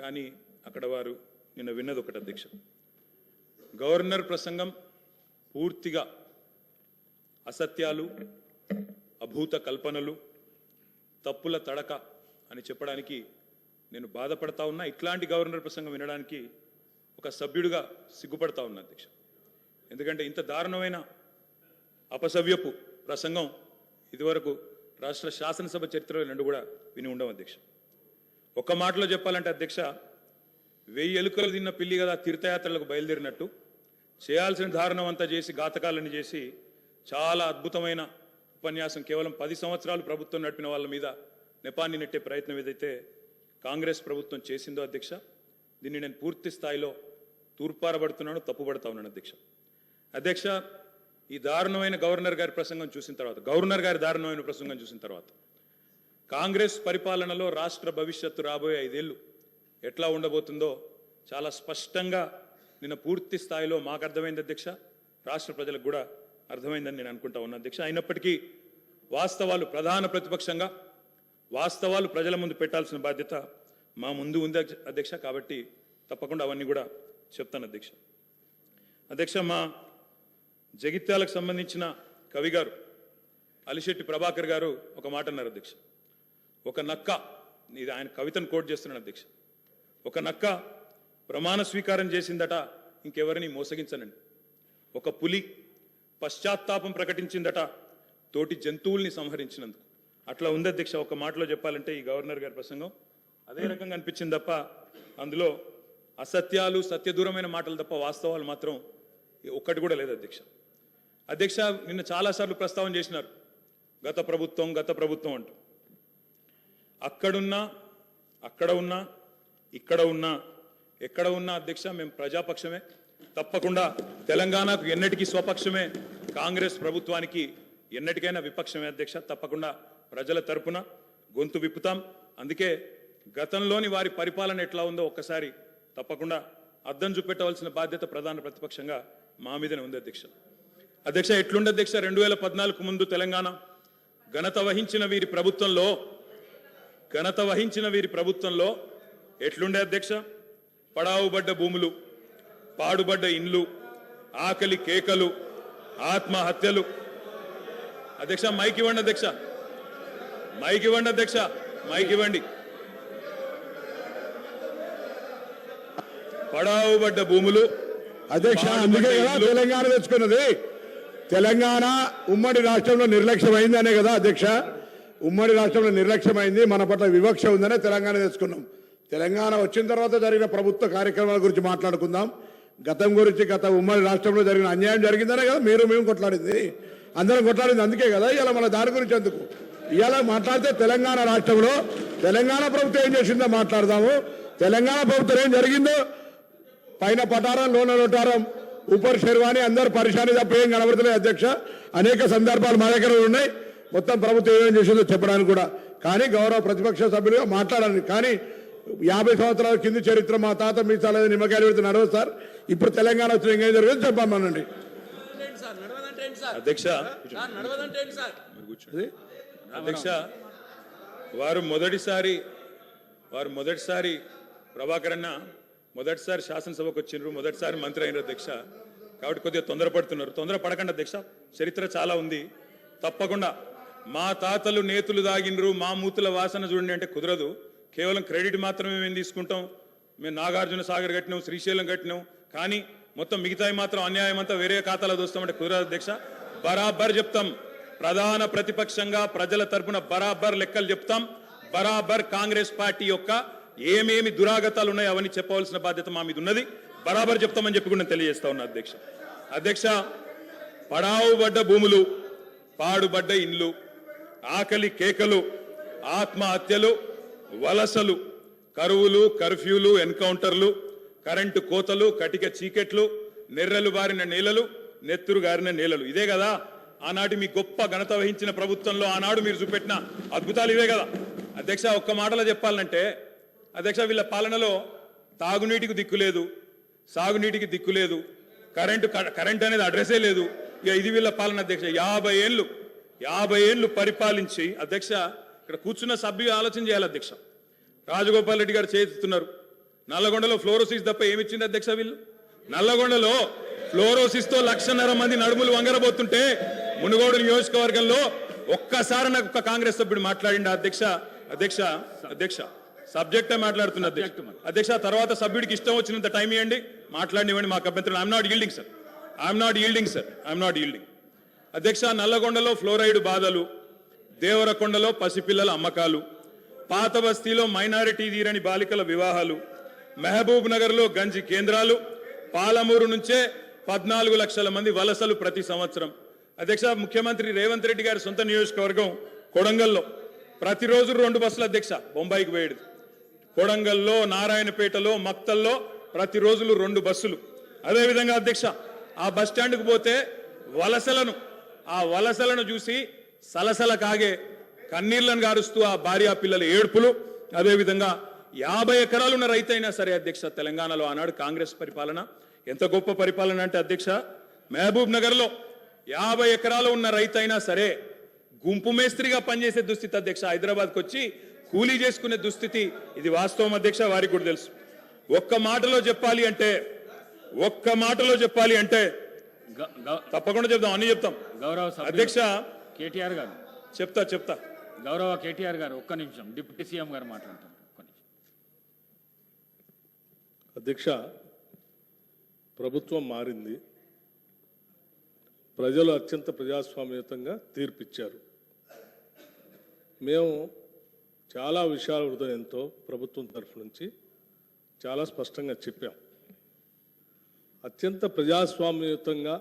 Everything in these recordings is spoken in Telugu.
కానీ అక్కడ వారు నిన్న విన్నది ఒకటి అధ్యక్ష. గవర్నర్ ప్రసంగం పూర్తిగా అసత్యాలు, అభూత కల్పనలు, తప్పుల తడక అని చెప్పడానికి నేను బాధపడతా ఉన్నా. ఇట్లాంటి గవర్నర్ ప్రసంగం వినడానికి ఒక సభ్యుడిగా సిగ్గుపడతా ఉన్నా అధ్యక్ష. ఎందుకంటే ఇంత దారుణమైన అపసవ్యపు ప్రసంగం ఇదివరకు రాష్ట్ర శాసనసభ చరిత్రలో రెండు కూడా విని ఉండవు అధ్యక్ష. ఒక్క మాటలో చెప్పాలంటే అధ్యక్ష, 1000 ఎలుకలు తిన్న పిల్లి కదా తీర్థయాత్రలకు బయలుదేరినట్టు చేయాల్సిన దారుణం అంతా చేసి ఘాతకాలను చేసి చాలా అద్భుతమైన ఉపన్యాసం కేవలం 10 సంవత్సరాలు ప్రభుత్వం నడిపిన వాళ్ళ మీద నెపాన్ని నెట్టే ప్రయత్నం ఏదైతే కాంగ్రెస్ ప్రభుత్వం చేసిందో అధ్యక్ష, దీన్ని నేను పూర్తి స్థాయిలో తూర్పారబడుతున్నాను, తప్పుపడతా ఉన్నాను అధ్యక్ష. అధ్యక్ష, ఈ దారుణమైన గవర్నర్ గారి ప్రసంగం చూసిన తర్వాత, గవర్నర్ గారి దారుణమైన ప్రసంగం చూసిన తర్వాత కాంగ్రెస్ పరిపాలనలో రాష్ట్ర భవిష్యత్తు రాబోయే 5 ఏళ్ళు ఎట్లా ఉండబోతుందో చాలా స్పష్టంగా నిన్న పూర్తి స్థాయిలో మాకు అర్థమైంది అధ్యక్ష, రాష్ట్ర ప్రజలకు కూడా అర్థమైందని నేను అనుకుంటా ఉన్నా అధ్యక్ష. అయినప్పటికీ వాస్తవాలు, ప్రధాన ప్రతిపక్షంగా వాస్తవాలు ప్రజల ముందు పెట్టాల్సిన బాధ్యత మా ముందు ఉంది అధ్యక్ష. కాబట్టి తప్పకుండా అవన్నీ కూడా చెప్తాను అధ్యక్ష. అధ్యక్ష, మా జగిత్యాలకు సంబంధించిన కవి గారు అలిశెట్టి ప్రభాకర్ గారు ఒక మాట అన్నారు అధ్యక్ష. ఒక నక్క, ఇది ఆయన కవితను కోట్ చేస్తున్నాను అధ్యక్ష, ఒక నక్క ప్రమాణ స్వీకారం చేసిందట ఇంకెవరిని మోసగించనండి. ఒక పులి పశ్చాత్తాపం ప్రకటించిందట తోటి జంతువుల్ని సంహరించినందుకు. అట్లా ఉంది అధ్యక్ష. ఒక మాటలో చెప్పాలంటే ఈ గవర్నర్ గారి ప్రసంగం అదే రకంగా అనిపించింది తప్ప అందులో అసత్యాలు, సత్యదూరమైన మాటలు తప్ప వాస్తవాలు మాత్రం ఒక్కటి కూడా లేదు అధ్యక్ష. అధ్యక్ష, నిన్న చాలాసార్లు ప్రస్తావన చేసినారు గత ప్రభుత్వం అంటూ. అక్కడున్నా, అక్కడ ఉన్నా, ఇక్కడ ఉన్నా, ఎక్కడ ఉన్నా అధ్యక్ష మేము ప్రజాపక్షమే. తప్పకుండా తెలంగాణకు ఎన్నటికీ స్వపక్షమే, కాంగ్రెస్ ప్రభుత్వానికి ఎన్నటికైనా విపక్షమే అధ్యక్ష. తప్పకుండా ప్రజల తరపున గొంతు విప్పుతాం. అందుకే గతంలోని వారి పరిపాలన ఎట్లా ఉందో ఒక్కసారి తప్పకుండా అద్దం చూపెట్టవలసిన బాధ్యత ప్రధాన ప్రతిపక్షంగా మా మీదనే ఉంది అధ్యక్ష. అధ్యక్ష, ఎట్లుండే అధ్యక్ష 2014 ముందు తెలంగాణ ఘనత వహించిన వీరి ప్రభుత్వంలో ఎట్లుండే అధ్యక్ష? పడావుబడ్డ భూములు, పాడుబడ్డ ఇండ్లు, ఆకలి కేకలు, ఆత్మహత్యలు. అధ్యక్ష మైక్ ఇవ్వండి అధ్యక్ష, మైక్ ఇవ్వండి అధ్యక్ష, మైక్ ఇవ్వండి. పడావుబడ్డ భూములు అధ్యక్ష, అందుకే కదా తెలంగాణ తెచ్చుకున్నది. తెలంగాణ ఉమ్మడి రాష్ట్రంలో నిర్లక్ష్యమైంది అనే కదా అధ్యక్ష. ఉమ్మడి రాష్ట్రంలో నిర్లక్ష్యమైంది, మన పట్ల వివక్ష ఉందనే తెలంగాణ తెచ్చుకున్నాం. తెలంగాణ వచ్చిన తర్వాత జరిగిన ప్రభుత్వ కార్యక్రమాల గురించి మాట్లాడుకుందాం. గతం గురించి, గత ఉమ్మడి రాష్ట్రంలో జరిగిన అన్యాయం జరిగిందనే కదా మేము కొట్లాడింది, అందరం కొట్లాడింది. అందుకే కదా ఇవాళ మన దాని గురించి ఎందుకు ఇవాళ మాట్లాడితే తెలంగాణ రాష్ట్రంలో తెలంగాణ ప్రభుత్వం ఏం చేసిందో మాట్లాడదాము. తెలంగాణ ప్రభుత్వం ఏం జరిగిందో పైన పటారం, లోన లోటారం, ఊపర్ శర్వాణి, అందరు పరిశాని తప్ప ఏం కనబడతలేదు అధ్యక్ష. అనేక సందర్భాలు మా దగ్గర ఉన్నాయి, మొత్తం ప్రభుత్వం ఏమేం చేసిందో చెప్పడానికి కూడా. కానీ గౌరవ ప్రతిపక్ష సభ్యులుగా మాట్లాడాలి. కానీ 50 సంవత్సరాల కింద చరిత్ర మా తాత మీ చాలా నిమ్మకాయలు పెడితే నడవదు సార్. ఇప్పుడు తెలంగాణ వచ్చిన ఏం జరిగిందో చెప్పమనండి అధ్యక్ష. అధ్యక్ష, వారు మొదటిసారి ప్రభాకర్ అన్న మొదటిసారి శాసనసభకు వచ్చినారు, మొదటిసారి మంత్రి అయినారు అధ్యక్ష. కాబట్టి కొద్దిగా తొందరపడుతున్నారు. తొందరపడకండి అధ్యక్ష, చరిత్ర చాలా ఉంది. తప్పకుండా మా తాతలు నేతులు దాగినరు, మా మూతుల వాసన చూడండి అంటే కుదరదు. కేవలం క్రెడిట్ మాత్రమే మేము తీసుకుంటాం. మేము నాగార్జున సాగర్ కట్టినాం, శ్రీశైలం కట్టినాం, కానీ మొత్తం మిగతాయి మాత్రం అన్యాయం అంతా వేరే ఖాతాలో దోస్తామంటే కుదరదు అధ్యక్ష. బరాబర్ చెప్తాం, ప్రధాన ప్రతిపక్షంగా ప్రజల తరపున బరాబర్ లెక్కలు చెప్తాం. బరాబర్ కాంగ్రెస్ పార్టీ యొక్క ఏమేమి దురాగతాలు ఉన్నాయో అవన్నీ చెప్పవలసిన బాధ్యత మా మీద ఉన్నది. బరాబర్ చెప్తామని చెప్పి కూడా నేను తెలియజేస్తా ఉన్నా అధ్యక్ష. అధ్యక్ష, పడావుబడ్డ భూములు, పాడుబడ్డ ఇండ్లు, ఆకలి కేకలు, ఆత్మహత్యలు, వలసలు, కరువులు, కర్ఫ్యూలు, ఎన్కౌంటర్లు, కరెంటు కోతలు, కటిక చీకట్లు, నెర్రలు బారిన నేలలు, నెత్తురు గారిన నేలలు. ఇదే కదా ఆనాటి మీ గొప్ప ఘనత వహించిన ప్రభుత్వంలో ఆనాడు మీరు చూపెట్టిన అద్భుతాలు ఇవే కదా అధ్యక్ష. ఒక్క మాటలో చెప్పాలంటే అధ్యక్ష, వీళ్ళ పాలనలో తాగునీటికి దిక్కులేదు, సాగునీటికి దిక్కులేదు, కరెంట్ అనేది అడ్రస్సే లేదు. ఇక ఇది వీళ్ళ పాలన అధ్యక్ష. 50 ఏళ్ళు పరిపాలించి అధ్యక్ష, ఇక్కడ కూర్చున్న సభ్యులు ఆలోచన చేయాలి అధ్యక్ష. రాజగోపాల్ రెడ్డి గారు చేస్తున్నారు, నల్లగొండలో ఫ్లోరోసిస్ తప్ప ఏమిచ్చింది అధ్యక్ష వీళ్ళు? నల్లగొండలో ఫ్లోరోసిస్ తో 1,50,000 మంది నడుములు వంగరబోతుంటే మునుగోడు నియోజకవర్గంలో ఒక్కసారి నాకు ఒక కాంగ్రెస్ సభ్యుడు మాట్లాడిండు అధ్యక్ష. అధ్యక్ష అధ్యక్ష సబ్జెక్టే మాట్లాడుతున్న అధ్యక్ష. తర్వాత సభ్యుడికి ఇష్టం వచ్చినంత టైం ఇవ్వండి, మాట్లాడినివ్వండి, మాకు అభ్యంతరం. I'm not yielding sir, I'm not yielding. అధ్యక్ష, నల్లగొండలో ఫ్లోరైడ్ బాధలు, దేవరకొండలో పసిపిల్లల అమ్మకాలు, పాత బస్తీలో మైనారిటీ తీరని బాలికల వివాహాలు, మహబూబ్ నగర్ లో గంజి కేంద్రాలు, పాలమూరు నుంచే 14 లక్షల మంది వలసలు ప్రతి సంవత్సరం. అధ్యక్ష, ముఖ్యమంత్రి రేవంత్ రెడ్డి గారి సొంత నియోజకవర్గం కొడంగల్లో ప్రతిరోజు 2 బస్సులు అధ్యక్ష బొంబాయికి పోయేది. కొడంగల్లో, నారాయణపేటలో, మక్తల్లో ప్రతిరోజు 2 బస్సులు. అదేవిధంగా అధ్యక్ష, ఆ బస్ స్టాండ్కు పోతే ఆ వలసలను చూసి సలసల కాగే కన్నీళ్లను గారుస్తూ ఆ భార్యా పిల్లల ఏడుపులు. అదేవిధంగా 50 ఎకరాలు ఉన్న రైతైనా సరే అధ్యక్ష, తెలంగాణలో ఆనాడు కాంగ్రెస్ పరిపాలన ఎంత గొప్ప పరిపాలన అంటే అధ్యక్ష, మహబూబ్ నగర్ లో 50 ఎకరాలు ఉన్న రైతైనా సరే గుంపు మేస్త్రిగా పనిచేసే దుస్థితి అధ్యక్ష. హైదరాబాద్కి వచ్చి కూలీ చేసుకునే దుస్థితి. ఇది వాస్తవం అధ్యక్ష, వారికి కూడా తెలుసు. ఒక్క మాటలో చెప్పాలి అంటే తప్పకుండా చెప్తాం, అన్ని చెప్తాం. గౌరవ అధ్యక్ష కేటీఆర్ గారు చెప్తా. గౌరవ కేటీఆర్ గారు ఒక్క నిమిషం, డిప్యూటీ సీఎం గారు మాట్లాడతారు. ఒక్క నిమిషం. అధ్యక్ష, ప్రభుత్వం మారింది, ప్రజలు అత్యంత ప్రజాస్వామ్యయుతంగా తీర్పిచ్చారు. మేము చాలా విషయాల హృదయంతో ప్రభుత్వం తరఫు నుంచి చాలా స్పష్టంగా చెప్పాం. అత్యంత ప్రజాస్వామ్యయుతంగా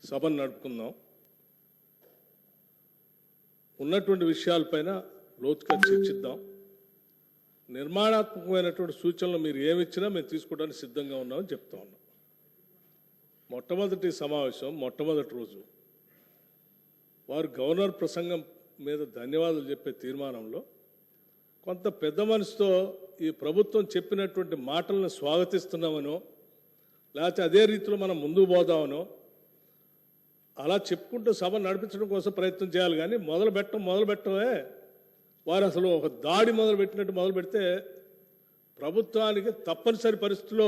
సభను నడుపుకుందాం, ఉన్నటువంటి విషయాలపైన లోతుగా చర్చిద్దాం, నిర్మాణాత్మకమైనటువంటి సూచనలు మీరు ఏమిచ్చినా మేము తీసుకోవడానికి సిద్ధంగా ఉన్నామని చెప్తా ఉన్నాం. మొట్టమొదటి సమావేశం, మొట్టమొదటి రోజు వారు గవర్నర్ ప్రసంగం మీద ధన్యవాదాలు చెప్పే తీర్మానంలో కొంత పెద్ద మనసుతో ఈ ప్రభుత్వం చెప్పినటువంటి మాటలను స్వాగతిస్తున్నామనో, లేకపోతే అదే రీతిలో మనం ముందుకు పోదామనో అలా చెప్పుకుంటూ సభ నడిపించడం కోసం ప్రయత్నం చేయాలి. కానీ మొదలు పెట్టమే వారు అసలు ఒక దాడి మొదలుపెట్టినట్టు మొదలు పెడితే ప్రభుత్వానికి తప్పనిసరి పరిస్థితుల్లో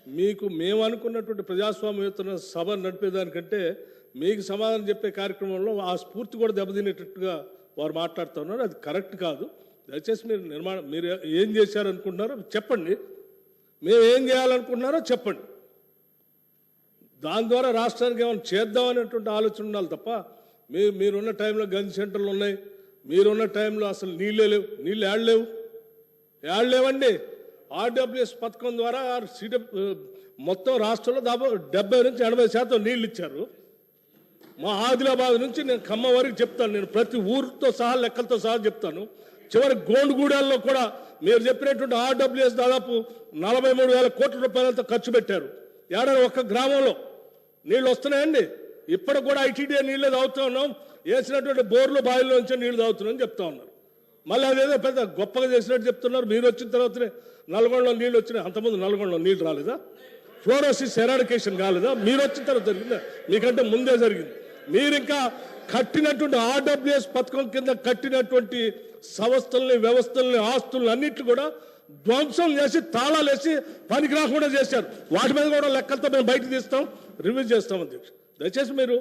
మీకు మేము అనుకున్నటువంటి ప్రజాస్వామ్యయుత సభ నడిపేదానికంటే మీకు సమాధానం చెప్పే కార్యక్రమంలో ఆ స్ఫూర్తి కూడా దెబ్బతినేటట్టుగా వారు మాట్లాడుతున్నారు. అది కరెక్ట్ కాదు. దయచేసి మీరు ఏం చేశారనుకుంటున్నారో చెప్పండి, మేము ఏం చేయాలనుకుంటున్నారో చెప్పండి. దాని ద్వారా రాష్ట్రానికి ఏమైనా చేద్దామనేటువంటి ఆలోచన ఉండాలి తప్ప మీరున్న టైంలో గంజ్ సెంటర్లు ఉన్నాయి, మీరున్న టైంలో అసలు నీళ్ళే లేవు. నీళ్ళు ఏడలేవండి. ఆర్డబ్ల్యూఎస్ పథకం ద్వారా మొత్తం రాష్ట్రంలో దాదాపు 70 నుంచి 80% నీళ్ళు ఇచ్చారు. మా ఆదిలాబాద్ నుంచి నేను ఖమ్మం వరకు చెప్తాను, నేను ప్రతి ఊరితో సహా లెక్కలతో సహా చెప్తాను. చివరి గోండుగూడెల్లో కూడా మీరు చెప్పినటువంటి ఆర్డబ్ల్యూఎస్ దాదాపు 43,000 కోట్ల రూపాయలతో ఖర్చు పెట్టారు. ఏడాది ఒక్క గ్రామంలో నీళ్ళు వస్తున్నాయండి. ఇప్పటికి కూడా ఐటీడీ నీళ్ళే తాగుతూ ఉన్నాం, వేసినటువంటి బోర్లు బావిలో నుంచి నీళ్లు తాగుతున్నామని చెప్తా ఉన్నారు. మళ్ళీ అదేదో పెద్ద గొప్పగా చేసినట్టు చెప్తున్నారు. మీరు వచ్చిన తర్వాతనే నల్గొండలో నీళ్ళు వచ్చినాయి, అంతకుముందు నల్గొండలో నీళ్ళు రాలేదా? ఫ్లోరోసిస్ ఎరాడికేషన్ కాలేదా? మీరు వచ్చిన తర్వాత జరిగిందా? మీకంటే ముందే జరిగింది. మీరు ఇంకా కట్టినటువంటి ఆర్డబ్ల్యూఎస్ పథకం కింద కట్టినటువంటి సంస్థల్ని, వ్యవస్థల్ని, ఆస్తుల్ని అన్నింటినీ కూడా ధ్వంసం చేసి తాళాలు వేసి పనికి రాకుండా చేశారు. వాటి మీద కూడా లెక్కలతో మేము బయటకు తీస్తాం, రివ్యూ చేస్తాం. అధ్యక్ష, దయచేసి మీరు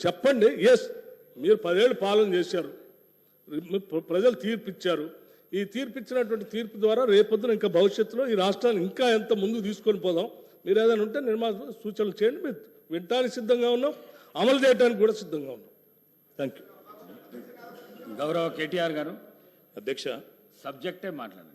చెప్పండి. ఎస్, మీరు 10 ఏళ్ళు పాలన చేశారు, ప్రజలు తీర్పిచ్చారు. ఈ తీర్పిచ్చినటువంటి తీర్పు ద్వారా రేపొద్దున ఇంకా భవిష్యత్తులో ఈ రాష్ట్రాన్ని ఇంకా ఎంత ముందుకు తీసుకొని పోదాం. మీరు ఏదైనా ఉంటే సూచనలు చేయండి, మీరు వినడానికి సిద్ధంగా ఉన్నాం, అమలు చేయడానికి కూడా సిద్ధంగా ఉన్నాం. Thank you. గౌరవ కేటీఆర్ గారు అధ్యక్ష సబ్జెక్టే మాట్లాడండి.